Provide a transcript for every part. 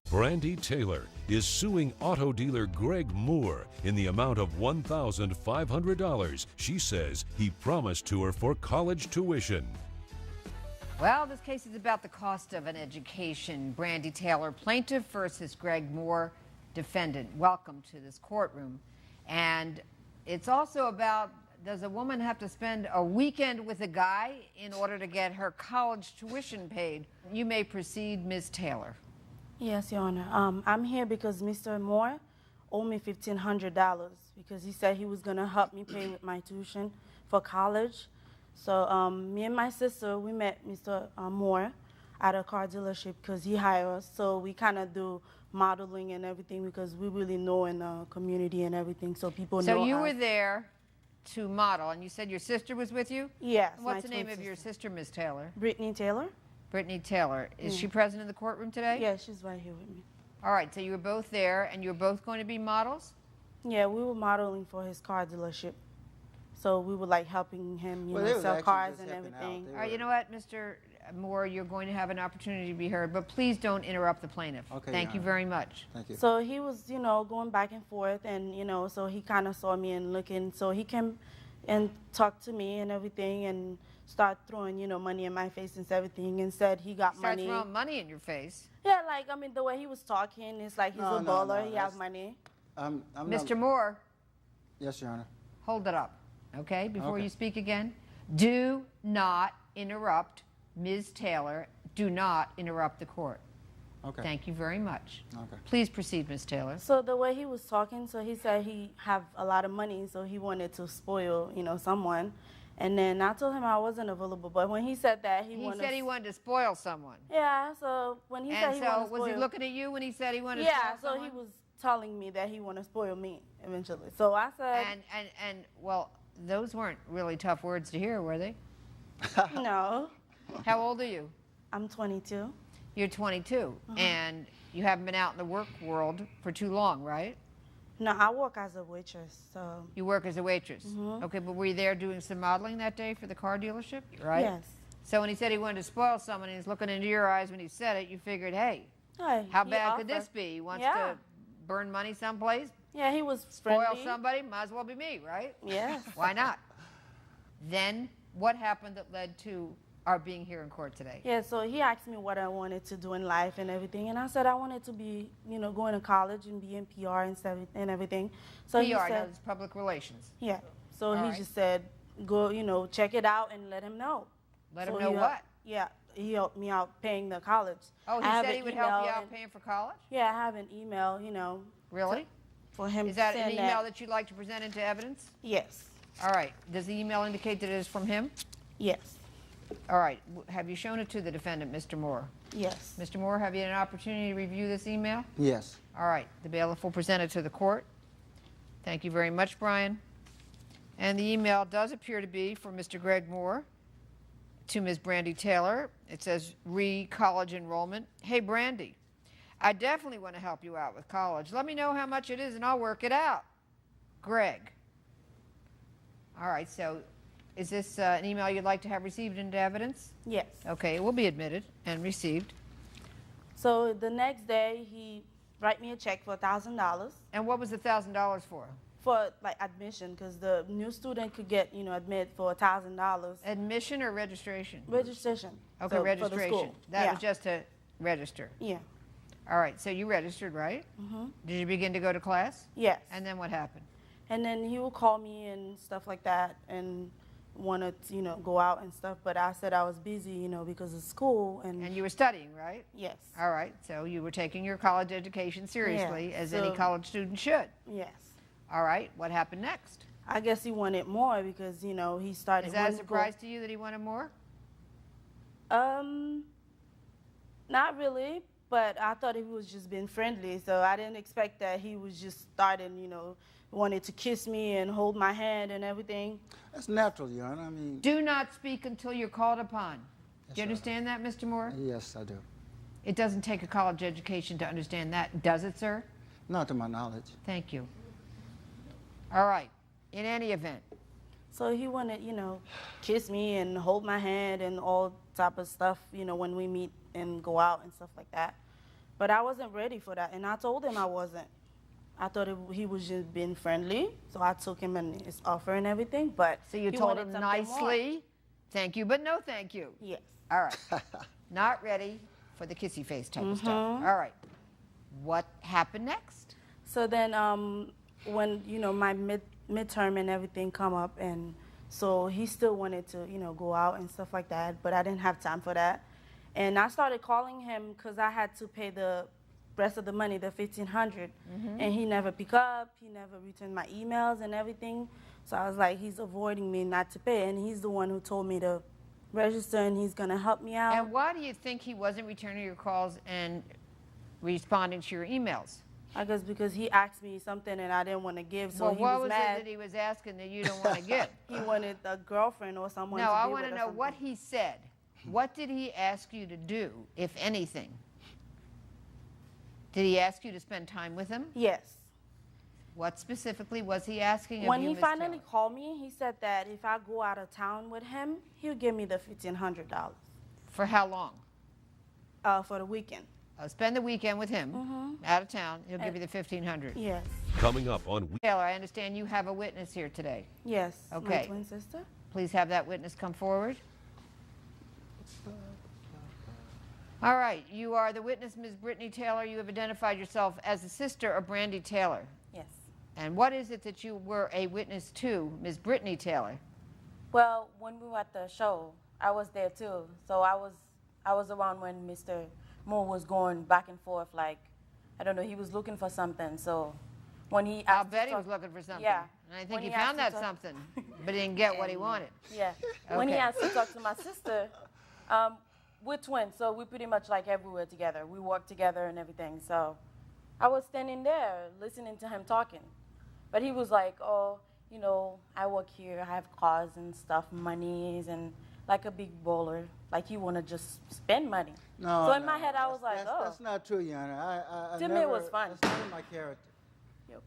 Brandy Taylor is suing auto dealer Greg Moore in the amount of $1,500 she says he promised to her for college tuition. Well, this case is about the cost of an education. Brandy Taylor, plaintiff versus Greg Moore, defendant. Welcome to this courtroom. And it's also about, does a woman have to spend a weekend with a guy in order to get her college tuition paid? You may proceed, Ms. Taylor. Yes, Your Honor. I'm here because Mr. Moore owed me $1,500 because he said he was going to help me pay with my tuition for college. So me and my sister, we met Mr. Moore at a car dealership because he hired us. So we kind of do modeling and everything because we really know in the community and everything, so people know. So you were there to model, and you said your sister was with you? Yes. And what's the name of your sister, Ms. Taylor? Brittany Taylor. Brittany Taylor. Is she present in the courtroom today? Yeah, she's right here with me. All right, so you were both there, and you were both going to be models? Yeah, we were modeling for his car dealership. So we were like helping him, sell cars and everything. All right, you know what, Mr. Moore, you're going to have an opportunity to be heard, but please don't interrupt the plaintiff. Okay, Thank you very much. Thank you. So he was, going back and forth, and, so he kind of saw me and looking. So he came and talked to me and everything and started throwing, money in my face and everything, and said he got money. Started throwing money in your face? Yeah, the way he was talking, it's like he's a baller, he has money. Mr. Moore. Yes, Your Honor. Hold it up, okay, before you speak again. Do not interrupt Ms. Taylor. Do not interrupt the court. Okay. Thank you very much. Okay. Please proceed, Ms. Taylor. So the way he was talking, so he said he have a lot of money, so he wanted to spoil, someone. And then I told him I wasn't available, but when he said that, he said he wanted to spoil someone. Yeah, so when he said he wanted to spoil... was he looking at you when he said he wanted to spoil someone? Yeah, so he was telling me that he wanted to spoil me eventually. So I said... And well, those weren't really tough words to hear, were they? No. How old are you? I'm 22. You're 22, and you haven't been out in the work world for too long, right? No, I work as a waitress, so... You work as a waitress? Okay, but were you there doing some modeling that day for the car dealership, right? Yes. So when he said he wanted to spoil someone, and he's looking into your eyes when he said it, you figured, hey, how bad could this be? He wants to burn money someplace? Yeah, he was spoil friendly. Somebody, might as well be me, right? Yes. Why not? Then what happened that led to our being here in court today? Yeah, so he asked me what I wanted to do in life and everything, and I said I wanted to be, going to college and be in PR and everything. So PR, he said, that's public relations. Yeah. So he just said, go, check it out and let him know. Let him know what? Yeah, he helped me out paying the college. Oh, he said he would help you out paying for college? Yeah, I have an email, Really? For him. Is that an email that you'd like to present into evidence? Yes. All right. Does the email indicate that it is from him? Yes. All right. Have you shown it to the defendant, Mr. Moore? Yes. Mr. Moore, have you had an opportunity to review this email? Yes. All right. The bailiff will present it to the court. Thank you very much, Brian. And the email does appear to be from Mr. Greg Moore to Ms. Brandy Taylor. It says, re-college enrollment. Hey, Brandy, I definitely want to help you out with college. Let me know how much it is and I'll work it out. Greg. All right, so is this an email you'd like to have received into evidence? Yes. Okay, it will be admitted and received. So the next day, he write me a check for $1,000. And what was the $1,000 for? For admission, because the new student could get, admit for $1,000. Admission or registration? Registration. Okay, so registration. For the school. That was just to register. Yeah. All right, so you registered, right? Did you begin to go to class? Yes. And then what happened? And then he would call me and stuff like that and wanted to, go out and stuff. But I said I was busy, because of school. And you were studying, right? Yes. All right, so you were taking your college education seriously, as any college student should. Yes. All right, what happened next? I guess he wanted more because, he started... Is that a surprise to you that he wanted more? Not really, but I thought he was just being friendly, so I didn't expect that he was just starting, wanted to kiss me and hold my hand and everything. That's natural, Your Honor. Do not speak until you're called upon. Do you understand that, Mr. Moore? Yes, I do. It doesn't take a college education to understand that, does it, sir? Not to my knowledge. Thank you. All right. In any event. So he wanted, kiss me and hold my hand and all type of stuff, when we meet and go out and stuff like that. But I wasn't ready for that, and I told him I wasn't. I thought he was just being friendly, so I took him and his offer and everything, but So you he told wanted him something nicely, more. thank you, but no thank you. Yes. All right. Not ready for the kissy face type of stuff. Mm-hmm. All right. What happened next? So then when, my midterm and everything come up, and so he still wanted to, go out and stuff like that, but I didn't have time for that. And I started calling him because I had to pay the rest of the money, the $1,500, and he never picked up, he never returned my emails and everything. So I was like, he's avoiding me not to pay, and he's the one who told me to register, and he's gonna help me out. And why do you think he wasn't returning your calls and responding to your emails? I guess because he asked me something and I didn't want to give, so well, he what was was mad. it that he was asking that you don't want to give? He wanted a girlfriend or someone No, to I be want with to or know something. what he said. What did he ask you to do, if anything? Did he ask you to spend time with him? Yes. What specifically was he asking of When you, he Ms. finally Taylor? called me, he said that if I go out of town with him, he'll give me the $1,500 For how long? for the weekend. Spend the weekend with him, out of town. He'll give you the $1,500. Yes. Coming up on Taylor, I understand you have a witness here today. Yes. Okay. My twin sister. Please have that witness come forward. All right, you are the witness, Ms. Brittany Taylor. You have identified yourself as the sister of Brandy Taylor. Yes. And what is it that you were a witness to, Ms. Brittany Taylor? Well, when we were at the show, I was there too. So I was around when Mr. Moore was going back and forth, like, I don't know, he was looking for something. So when he asked I'll to bet he talk- was looking for something. Yeah. And I think When he he found that asked to talk- something, but he didn't get what he wanted. Yeah. When he Okay. asked to talk to my sister, we're twins, so we're pretty much like everywhere together. We work together and everything. So I was standing there listening to him talking. But he was like, oh, I work here, I have cars and stuff, monies, and like a big bowler. Like you want to just spend money. No. So in my head, I was like, oh. That's not true, Your Honor. I To me, never, it was fun. That's not in my character. Yep.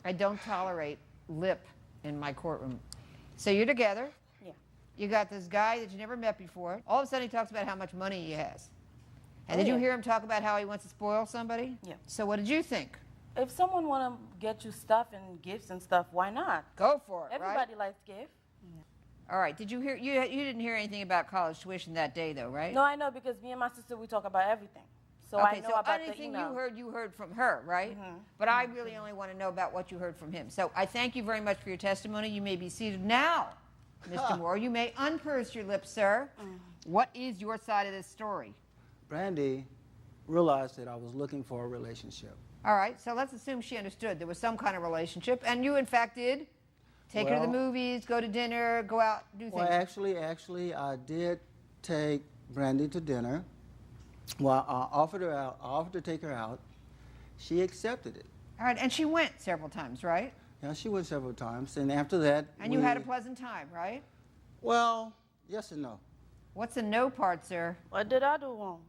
I don't tolerate lip in my courtroom. So you're together. Yeah. You got this guy that you never met before. All of a sudden, he talks about how much money he has. And Oh, did you yeah. hear him talk about how he wants to spoil somebody? Yeah. So what did you think? If someone want to get you stuff and gifts and stuff, why not? Go for it, right? Everybody likes gifts. All right. Did you hear? You didn't hear anything about college tuition that day, though, right? No, I know because me and my sister, we talk about everything. So Okay. I know So about the anything email. you heard from her, right? But I really only want to know about what you heard from him. So I thank you very much for your testimony. You may be seated now, Mr. Moore. You may unpurse your lips, sir. What is your side of this story? Brandy realized that I was looking for a relationship. All right, so let's assume she understood there was some kind of relationship, and you, in fact, did take her to the Well- movies, go to dinner, go out, do things. Well, actually, I did take Brandy to dinner. Well, I offered to take her out. She accepted it. All right, and she went several times, right? Yeah, she went several times, and after that, And you had a pleasant time, right? Well, yes and no. What's the no part, sir? What did I do wrong?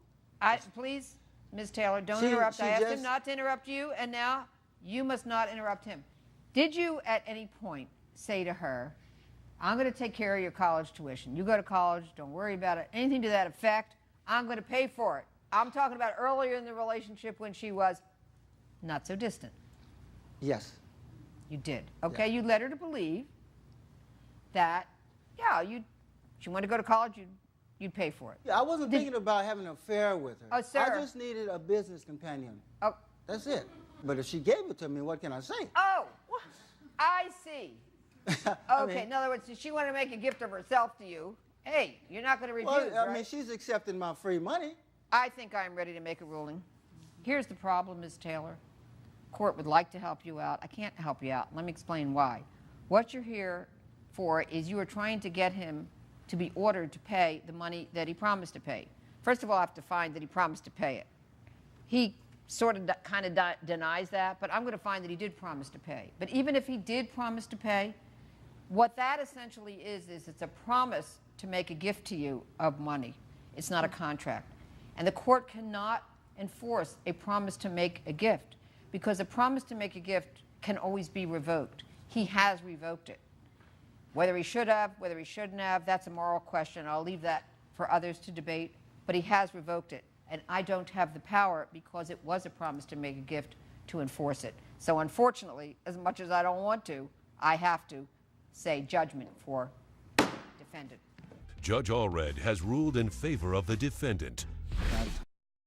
Please, Ms. Taylor, don't She- interrupt. she I asked him just- not to interrupt you, and now you must not interrupt him. Did you at any point say to her, I'm going to take care of your college tuition. You go to college, don't worry about it. Anything to that effect, I'm going to pay for it. I'm talking about earlier in the relationship when she was not so distant. Yes. You did. Okay, Yeah. you led her to believe that, yeah, she wanted to go to college, you'd pay for it. Yeah, I wasn't thinking about having an affair with her. Oh, sir. I just needed a business companion. Oh, That's it. But if she gave it to me, what can I say? oh, I see. I Okay, mean- in other words, if she wanted to make a gift of herself to you, hey, you're not going to refuse, Well, I right? mean, she's accepting my free money. I think I'm ready to make a ruling. Here's the problem, Ms. Taylor. Court would like to help you out. I can't help you out. Let me explain why. What you're here for is you are trying to get him to be ordered to pay the money that he promised to pay. First of all, I have to find that he promised to pay it. He sort of kind of denies that, but I'm going to find that he did promise to pay. But even if he did promise to pay, what that essentially is it's a promise to make a gift to you of money. It's not a contract. And the court cannot enforce a promise to make a gift because a promise to make a gift can always be revoked. He has revoked it. Whether he should have, whether he shouldn't have, that's a moral question. I'll leave that for others to debate, but he has revoked it. and I don't have the power because it was a promise to make a gift to enforce it. So unfortunately, as much as I don't want to, I have to say judgment for defendant. Judge Allred has ruled in favor of the defendant.